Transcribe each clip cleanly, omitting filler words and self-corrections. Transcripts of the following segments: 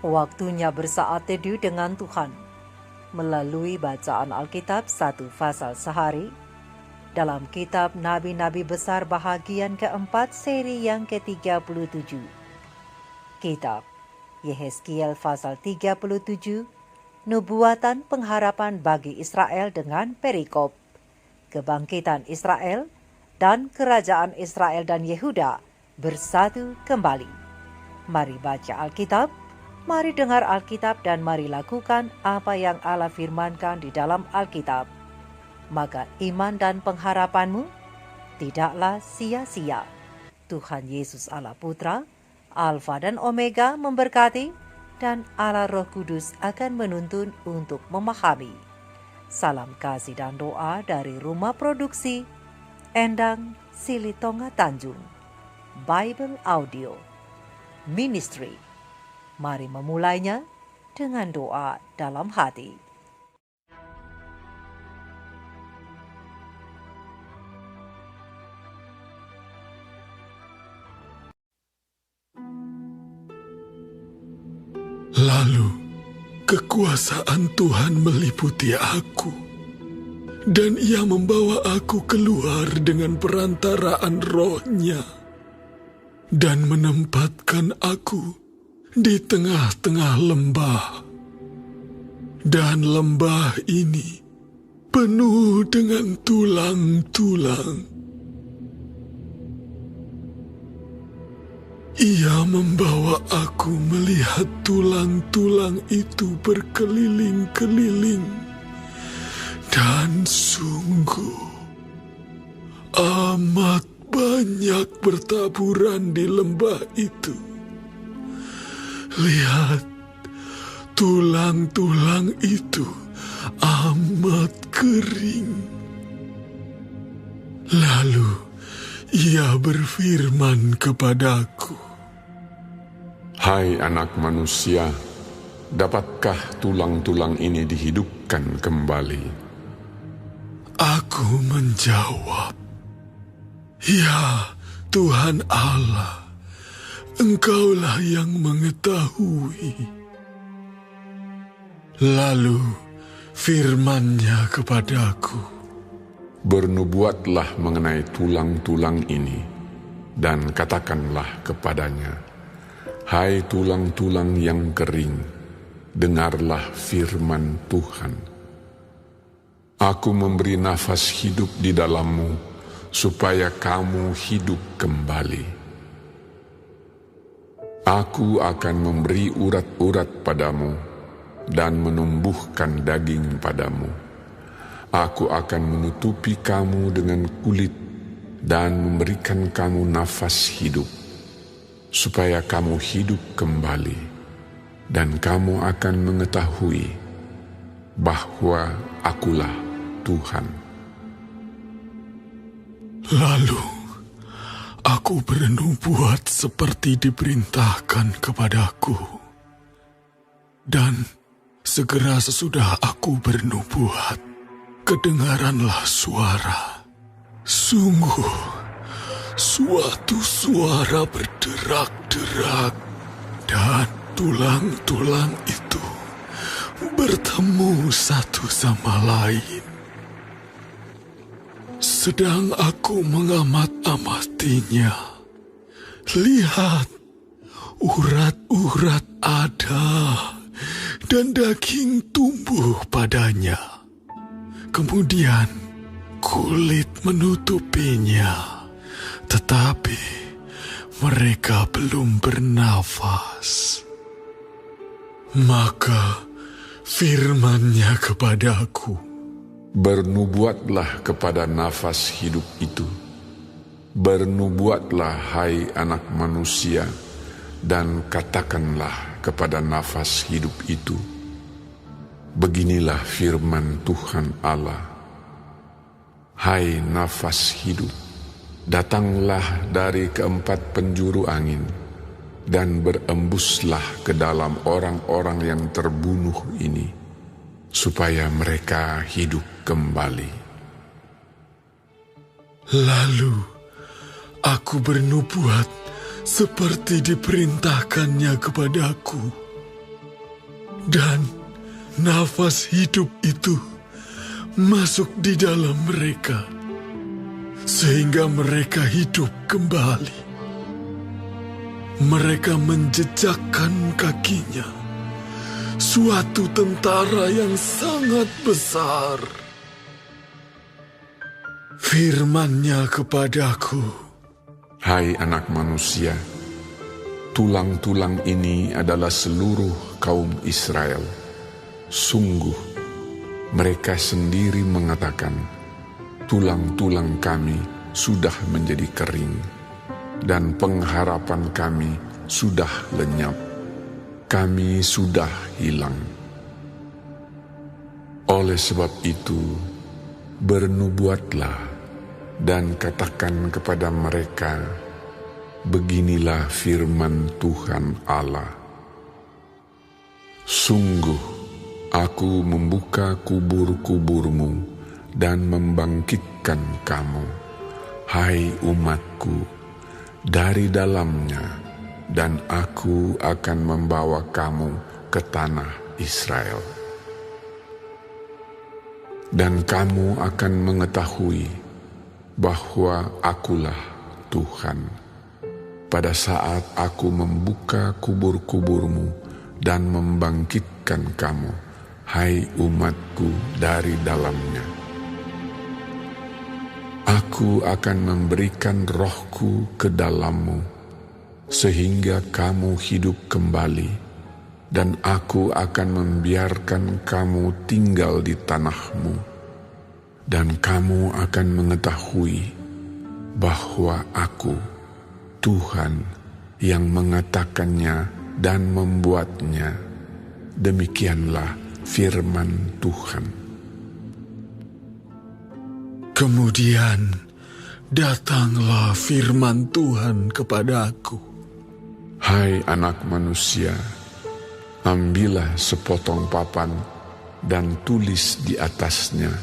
Waktunya bersaat teduh dengan Tuhan melalui bacaan Alkitab satu pasal sehari dalam kitab Nabi-Nabi Besar bahagian keempat seri yang ke-37. Kitab Yehezkiel pasal 37, Nubuatan pengharapan bagi Israel dengan perikop kebangkitan Israel dan kerajaan Israel dan Yehuda bersatu kembali. Mari baca Alkitab, mari dengar Alkitab, dan mari lakukan apa yang Allah firmankan di dalam Alkitab. Maka iman dan pengharapanmu tidaklah sia-sia. Tuhan Yesus Allah Putra, Alfa dan Omega memberkati, dan Allah Roh Kudus akan menuntun untuk memahami. Salam kasih dan doa dari Rumah Produksi Endang Silitonga Tanjung Bible Audio Ministry. Mari memulainya dengan doa dalam hati. Lalu kekuasaan Tuhan meliputi aku, dan Ia membawa aku keluar dengan perantaraan Roh-Nya, dan menempatkan aku di tengah-tengah lembah. Dan lembah ini penuh dengan tulang-tulang. Ia membawa aku melihat tulang-tulang itu berkeliling-keliling, dan sungguh amat banyak bertaburan di lembah itu. Lihat, tulang-tulang itu amat kering. Lalu Ia berfirman kepadaku, "Hai anak manusia, dapatkah tulang-tulang ini dihidupkan kembali?" Aku menjawab, "Ya Tuhan Allah, Engkaulah yang mengetahui." Lalu firman-Nya kepadaku, "Bernubuatlah mengenai tulang-tulang ini, dan katakanlah kepadanya, hai tulang-tulang yang kering, dengarlah firman Tuhan. Aku memberi nafas hidup di dalammu, supaya kamu hidup kembali. Aku akan memberi urat-urat padamu, dan menumbuhkan daging padamu. Aku akan menutupi kamu dengan kulit dan memberikan kamu nafas hidup, supaya kamu hidup kembali, dan kamu akan mengetahui bahwa Akulah Tuhan." Lalu aku bernubuat seperti diperintahkan kepadaku, dan segera sesudah aku bernubuat, kedengaranlah suara. Sungguh, suatu suara berderak-derak, dan tulang-tulang itu bertemu satu sama lain. Sedang aku mengamat-amatinya, lihat, urat-urat ada, dan daging tumbuh padanya. Kemudian kulit menutupinya, tetapi mereka belum bernafas. Maka firman-Nya kepadaku, Bernubuatlah kepada nafas hidup itu. Bernubuatlah, hai anak manusia, dan katakanlah kepada nafas hidup itu, beginilah firman Tuhan Allah. Hai nafas hidup, datanglah dari keempat penjuru angin, dan berembuslah ke dalam orang-orang yang terbunuh ini, supaya mereka hidup kembali. Lalu aku bernubuat seperti diperintahkannya kepadaku, dan nafas hidup itu masuk di dalam mereka, sehingga mereka hidup kembali. Mereka menjejakkan kakinya, suatu tentara yang sangat besar. Firman-Nya kepadaku, Hai anak manusia, tulang-tulang ini adalah seluruh kaum Israel. Sungguh, mereka sendiri mengatakan, tulang-tulang kami sudah menjadi kering, dan pengharapan kami sudah lenyap. Kami sudah hilang. Oleh sebab itu, bernubuatlah dan katakan kepada mereka, beginilah firman Tuhan Allah. Sungguh, aku membuka kubur-kuburmu dan membangkitkan kamu, hai umatku, dari dalamnya, dan aku akan membawa kamu ke tanah Israel. Dan kamu akan mengetahui bahwa akulah Tuhan, pada saat aku membuka kubur-kuburmu dan membangkitkan kamu, hai umatku, dari dalamnya. Aku akan memberikan rohku ke dalammu, sehingga kamu hidup kembali, dan aku akan membiarkan kamu tinggal di tanahmu, dan kamu akan mengetahui bahwa aku, Tuhan, yang mengatakannya dan membuatnya. Demikianlah firman Tuhan. kemudian datanglah firman Tuhan kepadaku. Hai anak manusia, ambillah sepotong papan dan tulis di atasnya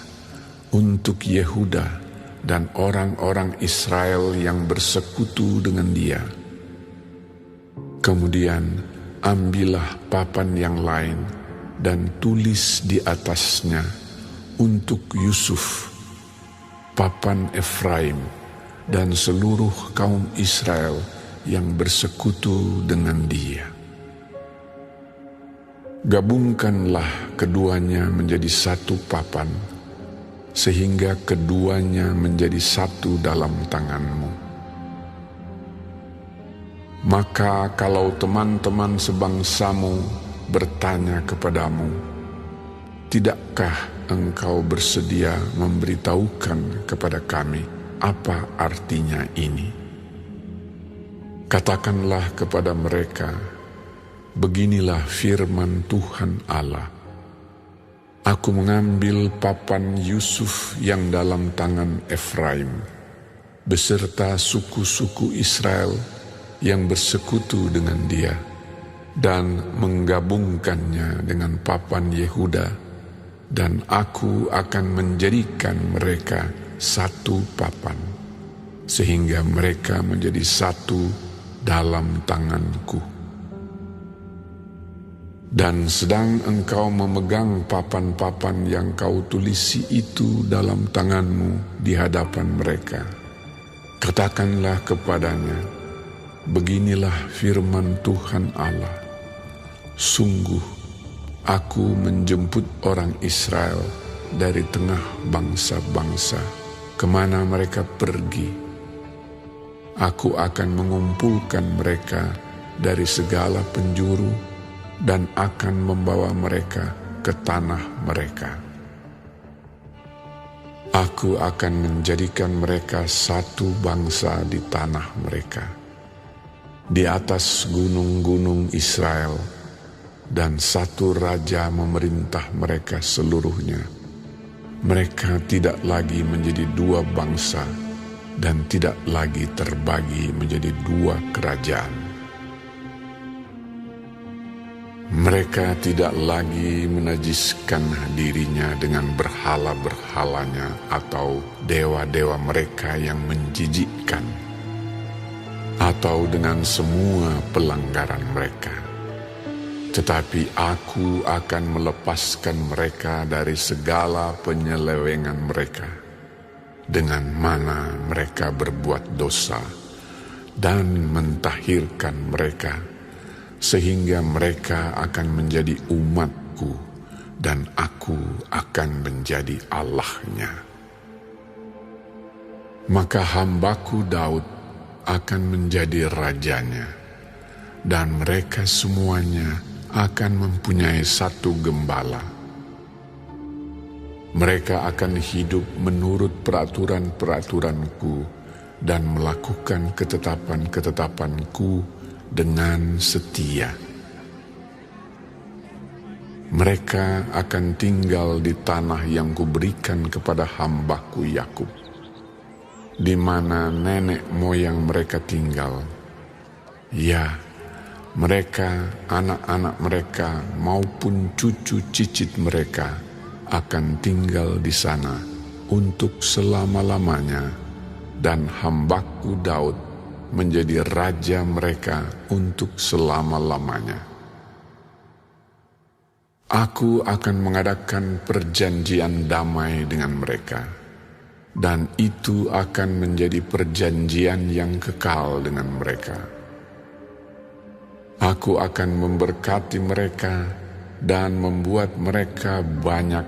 untuk Yehuda dan orang-orang Israel yang bersekutu dengan dia. Kemudian ambillah papan yang lain dan tulis di atasnya untuk Yusuf, papan Efraim, dan seluruh kaum Israel yang bersekutu dengan dia. Gabungkanlah keduanya menjadi satu papan, sehingga keduanya menjadi satu dalam tanganmu. Maka kalau teman-teman sebangsamu bertanya kepadamu, tidakkah engkau bersedia memberitahukan kepada kami apa artinya ini? Katakanlah kepada mereka, beginilah firman Tuhan Allah. Aku mengambil papan Yusuf yang dalam tangan Efraim, beserta suku-suku Israel yang bersekutu dengan dia, dan menggabungkannya dengan papan Yehuda, dan aku akan menjadikan mereka satu papan, sehingga mereka menjadi satu dalam tanganku. Dan sedang engkau memegang papan-papan yang kau tulisi itu dalam tanganmu di hadapan mereka, katakanlah kepadanya, beginilah firman Tuhan Allah. Sungguh, aku menjemput orang Israel dari tengah bangsa-bangsa, kemana mereka pergi. Aku akan mengumpulkan mereka dari segala penjuru, dan akan membawa mereka ke tanah mereka. Aku akan menjadikan mereka satu bangsa di tanah mereka, di atas gunung-gunung Israel, dan satu raja memerintah mereka seluruhnya. Mereka tidak lagi menjadi dua bangsa, dan tidak lagi terbagi menjadi dua kerajaan. Mereka tidak lagi menajiskan dirinya dengan berhala-berhalanya atau dewa-dewa mereka yang menjijikkan, atau dengan semua pelanggaran mereka. Tetapi aku akan melepaskan mereka dari segala penyelewengan mereka, dengan mana mereka berbuat dosa, dan mentahirkan mereka, sehingga mereka akan menjadi umatku, dan aku akan menjadi Allahnya. Maka hambaku Daud akan menjadi rajanya, dan mereka semuanya akan mempunyai satu gembala. Mereka akan hidup menurut peraturan-peraturanku dan melakukan ketetapan-ketetapanku dengan setia. Mereka akan tinggal di tanah yang kuberikan kepada hambaku Yakub, di mana nenek moyang mereka tinggal. Ya, mereka, anak-anak mereka, maupun cucu cicit mereka akan tinggal di sana untuk selama-lamanya, dan hambaku Daud menjadi raja mereka untuk selama-lamanya. Aku akan mengadakan perjanjian damai dengan mereka, dan itu akan menjadi perjanjian yang kekal dengan mereka. Aku akan memberkati mereka dan membuat mereka banyak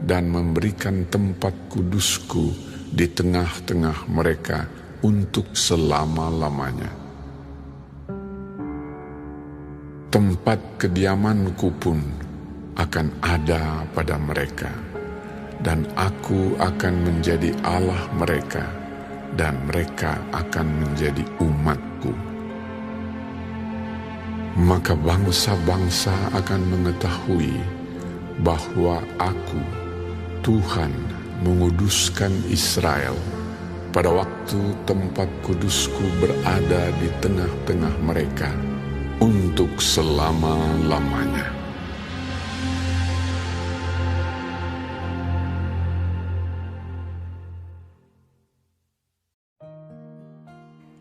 dan memberikan tempat kudusku di tengah-tengah mereka untuk selama-lamanya. Tempat kediamanku pun akan ada pada mereka, dan aku akan menjadi Allah mereka, dan mereka akan menjadi umatku. Maka bangsa-bangsa akan mengetahui bahwa aku, Tuhan, menguduskan Israel pada waktu tempat kudusku berada di tengah-tengah mereka untuk selama-lamanya.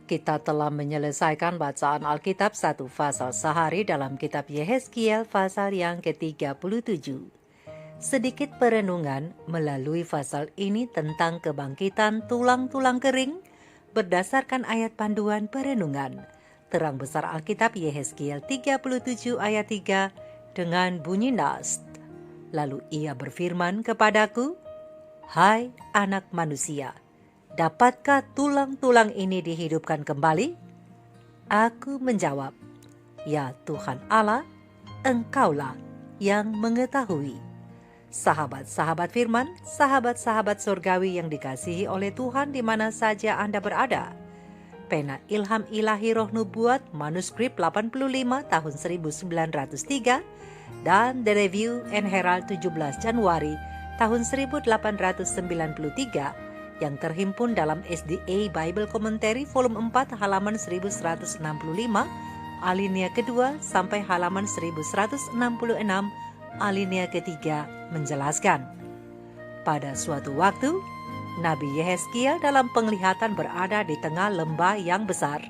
Kita telah menyelesaikan bacaan Alkitab satu pasal sehari dalam kitab Yehezkiel pasal yang ke-37. Sedikit perenungan melalui pasal ini tentang kebangkitan tulang-tulang kering berdasarkan ayat panduan perenungan. Terang besar Alkitab Yehezkiel 37 ayat 3 dengan bunyi Nas. Lalu ia berfirman kepadaku, "Hai anak manusia, dapatkah tulang-tulang ini dihidupkan kembali?" Aku menjawab, "Ya Tuhan Allah, Engkaulah yang mengetahui." Sahabat-sahabat firman, sahabat-sahabat surgawi yang dikasihi oleh Tuhan di mana saja Anda berada. Pena Ilham Ilahi Roh Nubuat manuskrip 85 tahun 1903 dan The Review and Herald 17 Januari tahun 1893 yang terhimpun dalam SDA Bible Commentary volume 4 halaman 1165 alinea kedua sampai halaman 1166 alinea ketiga menjelaskan. Pada suatu waktu, Nabi Yehezkiel dalam penglihatan berada di tengah lembah yang besar.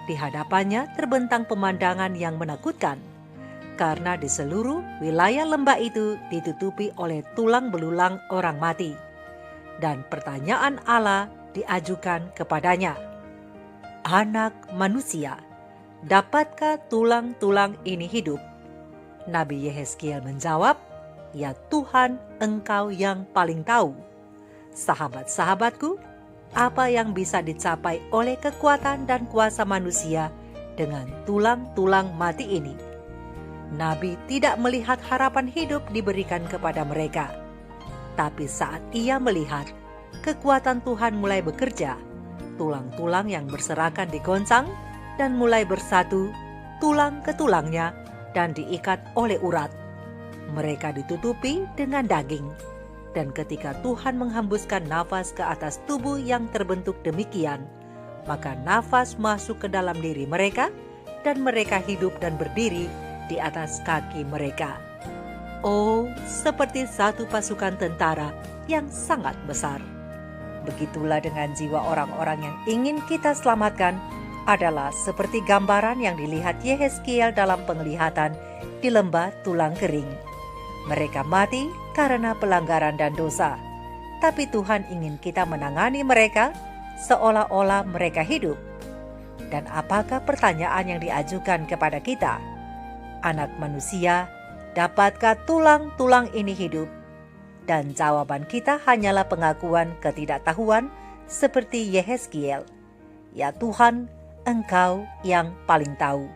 Di hadapannya terbentang pemandangan yang menakutkan, karena di seluruh wilayah lembah itu ditutupi oleh tulang belulang orang mati. Dan pertanyaan Allah diajukan kepadanya, "Anak manusia, dapatkah tulang-tulang ini hidup?" Nabi Yehezkiel menjawab, "Ya Tuhan, Engkau yang paling tahu." Sahabat-sahabatku, apa yang bisa dicapai oleh kekuatan dan kuasa manusia dengan tulang-tulang mati ini? Nabi tidak melihat harapan hidup diberikan kepada mereka. Tapi saat ia melihat kekuatan Tuhan mulai bekerja, tulang-tulang yang berserakan digoncang dan mulai bersatu tulang ke tulangnya dan diikat oleh urat. Mereka ditutupi dengan daging. Dan ketika Tuhan menghembuskan nafas ke atas tubuh yang terbentuk demikian, maka nafas masuk ke dalam diri mereka dan mereka hidup dan berdiri di atas kaki mereka. Oh, seperti satu pasukan tentara yang sangat besar. Begitulah dengan jiwa orang-orang yang ingin kita selamatkan adalah seperti gambaran yang dilihat Yehezkiel dalam penglihatan di lembah tulang kering. Mereka mati karena pelanggaran dan dosa, tapi Tuhan ingin kita menangani mereka seolah-olah mereka hidup. Dan apakah pertanyaan yang diajukan kepada kita? Anak manusia, dapatkah tulang-tulang ini hidup? Dan jawaban kita hanyalah pengakuan ketidaktahuan seperti Yehezkiel. Ya Tuhan, Engkau yang paling tahu.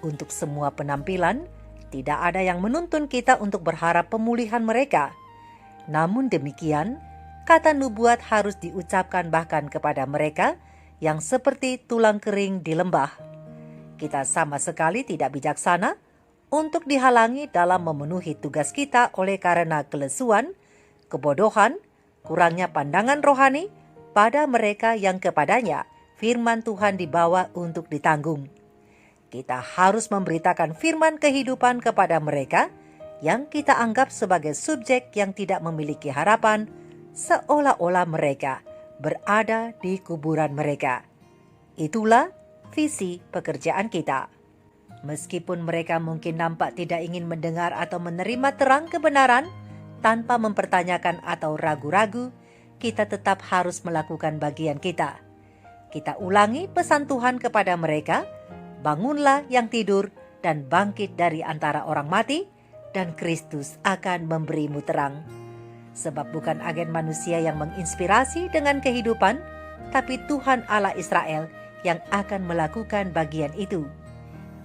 Untuk semua penampilan, tidak ada yang menuntun kita untuk berharap pemulihan mereka. Namun demikian, kata nubuat harus diucapkan bahkan kepada mereka yang seperti tulang kering di lembah. Kita sama sekali tidak bijaksana untuk dihalangi dalam memenuhi tugas kita oleh karena kelesuan, kebodohan, kurangnya pandangan rohani pada mereka yang kepadanya firman Tuhan dibawa untuk ditanggung. Kita harus memberitakan firman kehidupan kepada mereka yang kita anggap sebagai subjek yang tidak memiliki harapan, seolah-olah mereka berada di kuburan mereka. Itulah visi pekerjaan kita. Meskipun mereka mungkin nampak tidak ingin mendengar atau menerima terang kebenaran, tanpa mempertanyakan atau ragu-ragu, kita tetap harus melakukan bagian kita. Kita ulangi pesan Tuhan kepada mereka, bangunlah yang tidur dan bangkit dari antara orang mati, dan Kristus akan memberimu terang. Sebab bukan agen manusia yang menginspirasi dengan kehidupan, tapi Tuhan Allah Israel yang akan melakukan bagian itu.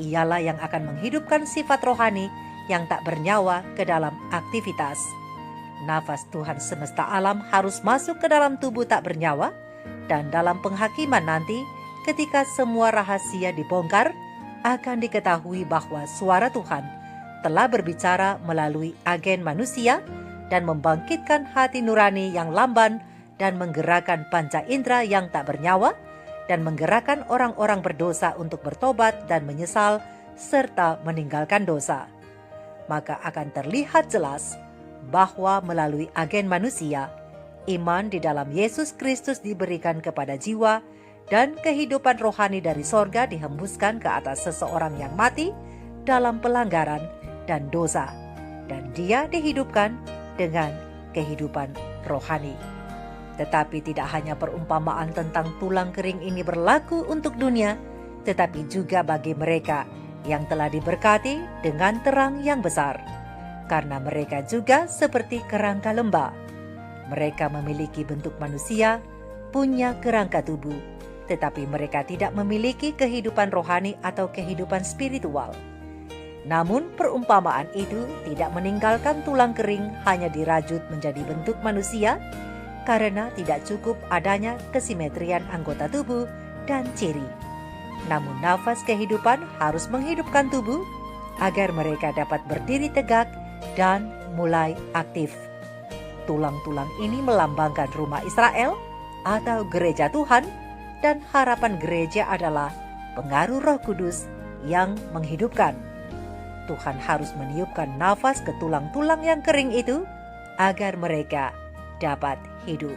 Ialah yang akan menghidupkan sifat rohani yang tak bernyawa ke dalam aktivitas. Nafas Tuhan semesta alam harus masuk ke dalam tubuh tak bernyawa, dan dalam penghakiman nanti, ketika semua rahasia dibongkar, akan diketahui bahwa suara Tuhan telah berbicara melalui agen manusia dan membangkitkan hati nurani yang lamban dan menggerakkan panca indera yang tak bernyawa dan menggerakkan orang-orang berdosa untuk bertobat dan menyesal serta meninggalkan dosa. Maka akan terlihat jelas bahwa melalui agen manusia, iman di dalam Yesus Kristus diberikan kepada jiwa dan kehidupan rohani dari sorga dihembuskan ke atas seseorang yang mati dalam pelanggaran dan dosa, dan dia dihidupkan dengan kehidupan rohani. Tetapi tidak hanya perumpamaan tentang tulang kering ini berlaku untuk dunia, tetapi juga bagi mereka yang telah diberkati dengan terang yang besar. Karena mereka juga seperti kerangka lembah. Mereka memiliki bentuk manusia, punya kerangka tubuh, tetapi mereka tidak memiliki kehidupan rohani atau kehidupan spiritual. Namun perumpamaan itu tidak meninggalkan tulang kering hanya dirajut menjadi bentuk manusia, karena tidak cukup adanya kesimetrian anggota tubuh dan ciri. Namun nafas kehidupan harus menghidupkan tubuh agar mereka dapat berdiri tegak dan mulai aktif. Tulang-tulang ini melambangkan rumah Israel atau gereja Tuhan, dan harapan gereja adalah pengaruh Roh Kudus yang menghidupkan. Tuhan harus meniupkan nafas ke tulang-tulang yang kering itu agar mereka dapat hidup.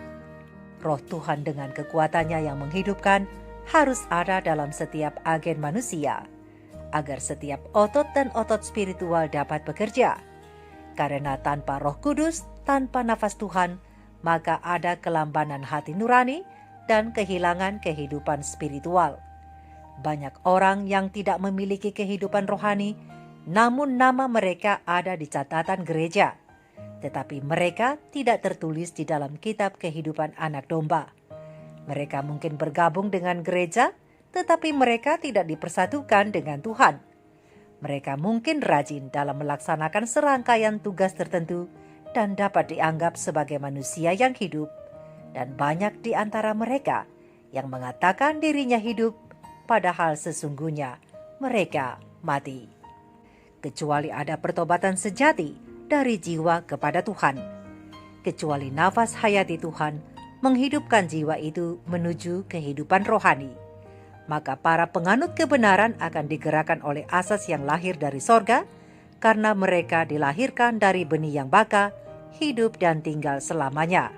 Roh Tuhan dengan kekuatannya yang menghidupkan harus ada dalam setiap agen manusia, agar setiap otot dan otot spiritual dapat bekerja. Karena tanpa Roh Kudus, tanpa nafas Tuhan, maka ada kelambanan hati nurani dan kehilangan kehidupan spiritual. Banyak orang yang tidak memiliki kehidupan rohani, namun nama mereka ada di catatan gereja, tetapi mereka tidak tertulis di dalam kitab kehidupan anak domba. Mereka mungkin bergabung dengan gereja, tetapi mereka tidak dipersatukan dengan Tuhan. Mereka mungkin rajin dalam melaksanakan serangkaian tugas tertentu dan dapat dianggap sebagai manusia yang hidup, dan banyak di antara mereka yang mengatakan dirinya hidup, padahal sesungguhnya mereka mati. Kecuali ada pertobatan sejati dari jiwa kepada Tuhan, kecuali nafas hayati Tuhan menghidupkan jiwa itu menuju kehidupan rohani, maka para penganut kebenaran akan digerakkan oleh asas yang lahir dari sorga, karena mereka dilahirkan dari benih yang baka, hidup dan tinggal selamanya.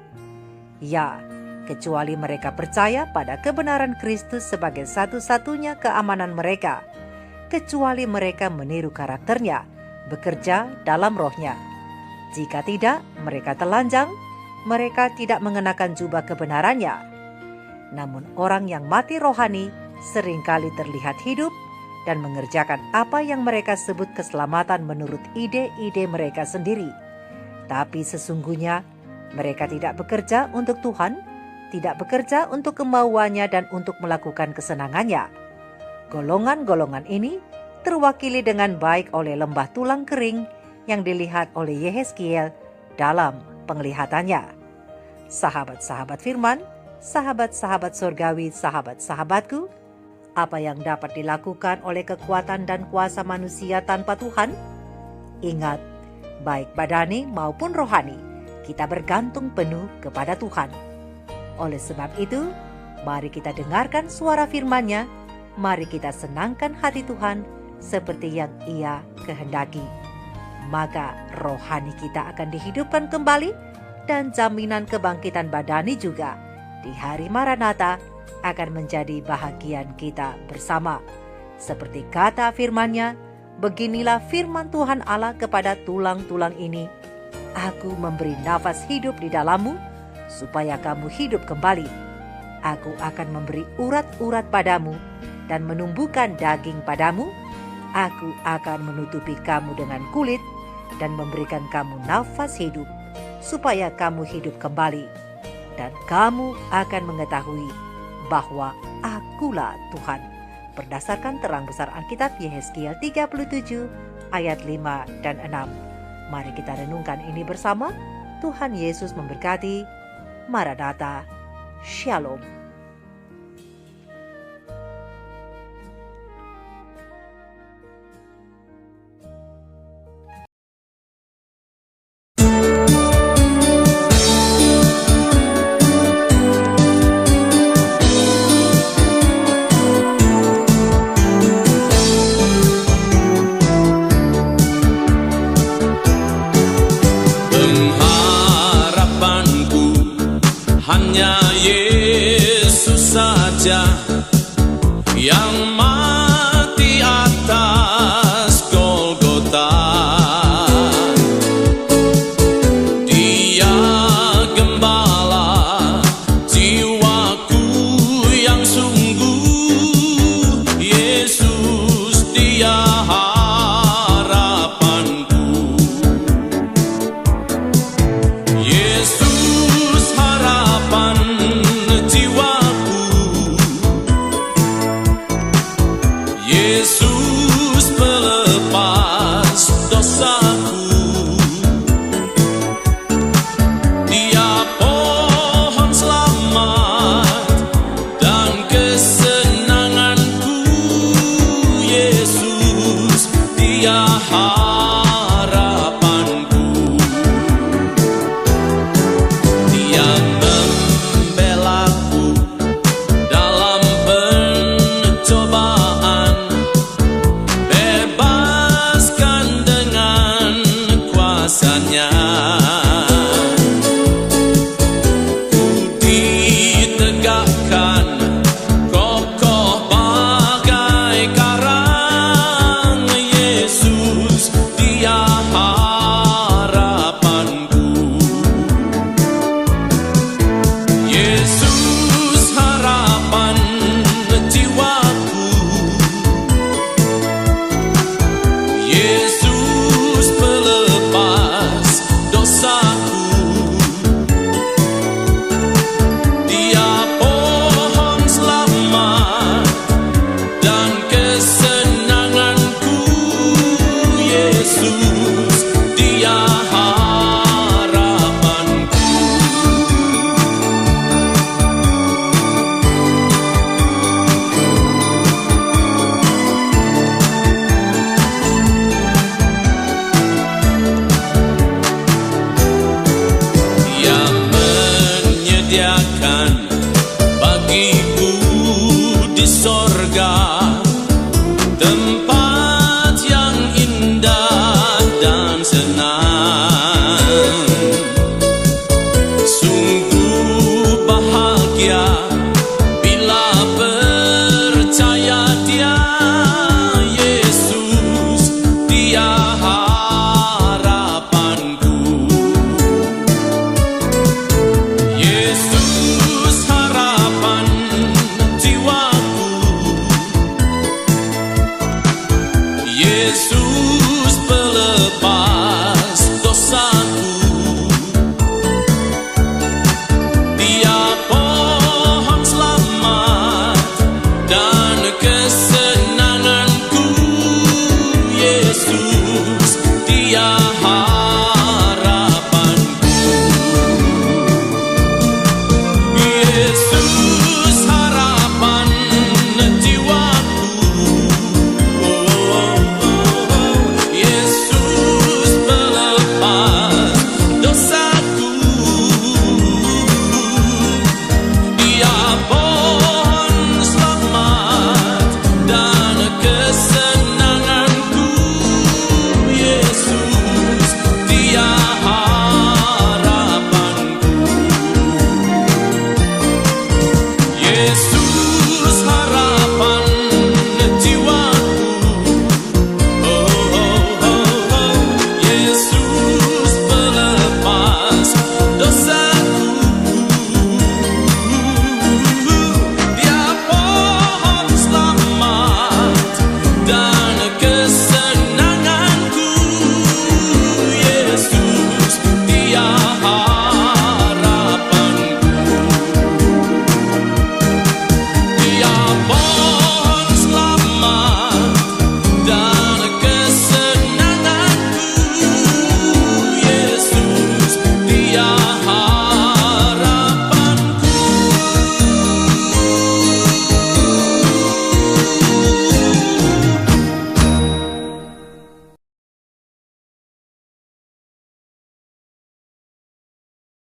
Ya, kecuali mereka percaya pada kebenaran Kristus sebagai satu-satunya keamanan mereka, kecuali mereka meniru karakternya, bekerja dalam rohnya. Jika tidak, mereka telanjang, mereka tidak mengenakan jubah kebenarannya. Namun orang yang mati rohani seringkali terlihat hidup dan mengerjakan apa yang mereka sebut keselamatan menurut ide-ide mereka sendiri. Tapi sesungguhnya mereka tidak bekerja untuk Tuhan, tidak bekerja untuk kemauannya dan untuk melakukan kesenangannya. Golongan-golongan ini terwakili dengan baik oleh lembah tulang kering yang dilihat oleh Yehezkiel dalam penglihatannya. Sahabat-sahabat firman, sahabat-sahabat surgawi, sahabat-sahabatku, apa yang dapat dilakukan oleh kekuatan dan kuasa manusia tanpa Tuhan? Ingat, baik badani maupun rohani, kita bergantung penuh kepada Tuhan. Oleh sebab itu, mari kita dengarkan suara firman-Nya, mari kita senangkan hati Tuhan seperti yang Ia kehendaki. Maka rohani kita akan dihidupkan kembali dan jaminan kebangkitan badani juga di hari Maranatha akan menjadi bahagian kita bersama. Seperti kata firman-Nya, beginilah firman Tuhan Allah kepada tulang-tulang ini, Aku memberi nafas hidup di dalammu, supaya kamu hidup kembali. Aku akan memberi urat-urat padamu, dan menumbuhkan daging padamu. Aku akan menutupi kamu dengan kulit, dan memberikan kamu nafas hidup, supaya kamu hidup kembali. Dan kamu akan mengetahui bahwa Akulah Tuhan. Berdasarkan terang besar Alkitab Yehezkiel 37 ayat 5 dan 6. Mari kita renungkan ini bersama. Tuhan Yesus memberkati. Maranatha. Shalom. Pengharapanku hanya